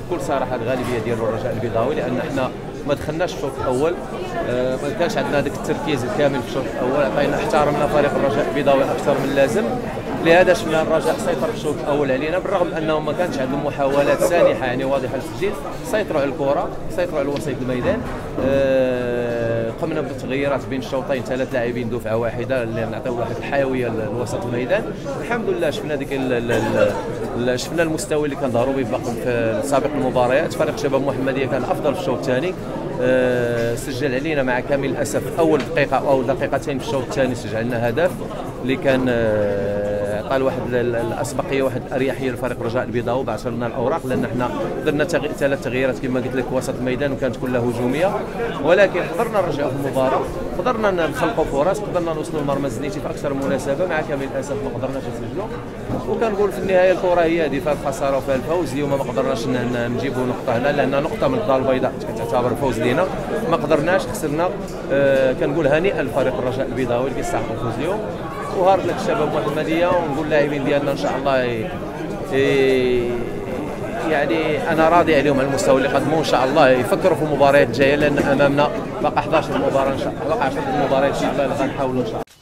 بكل صراحه الغالبيه ديال الرجاء البيضاوي، لان احنا ما دخلناش في الشوط الاول، ما كانش عندنا هذاك التركيز الكامل في الشوط الاول، عطينا احترمنا فريق الرجاء البيضاوي اكثر من اللازم. لهذا شفنا الرجاء سيطر في الشوط الاول علينا، بالرغم انهم ما كانش عندهم محاولات سانحه يعني واضحه للتسجيل. سيطروا على الكره، سيطروا على وسط الميدان. قمنا بالتغييرات بين الشوطين، 3 لاعبين دفعه واحده اللي نعطيو واحد الحيويه لوسط الميدان. الحمد لله شفنا ديك شفنا المستوى اللي كنظهروا به في سابق المباريات. فريق شباب محمديه كان افضل في الشوط الثاني، سجل علينا مع كامل الاسف اول دقيقه او دقيقتين في الشوط الثاني سجل لنا هدف اللي كان عطى واحد الاسبقيه، واحد الاريحيه لفريق الرجاء البيضاوي بعث لنا الاوراق، لان احنا درنا 3 تغييرات كما قلت لك وسط الميدان وكانت كلها هجوميه، ولكن قدرنا نرجعوا في المباراه، قدرنا نخلقوا فرص، قدرنا نوصلوا لمرمى الزنيتي في اكثر من مناسبه. مع كامل الاسف ما قدرناش نسجلوا، وكنقول في النهايه الكره هي هذه، فيها الخساره وفيها الفوز. اليوم ما قدرناش نجيبوا نقطه هنا، لان نقطه من الدار البيضاء تعتبر الفوز لينا. ما قدرناش، خسرنا. كنقول هنيئا لفريق الرجاء البيضاوي اللي كيستحق الفوز اليوم، وهارد لك الشباب محمديه. ونقول اللاعبين ديالنا ان شاء الله يعني انا راضي عليهم على المستوى اللي قدموه. ان شاء الله يفكروا في المباريات الجايه، لان امامنا باقي 11 مباراه ان شاء الله، باقي 10 مباريات ان شاء الله اللي غنحاولوا ان شاء الله.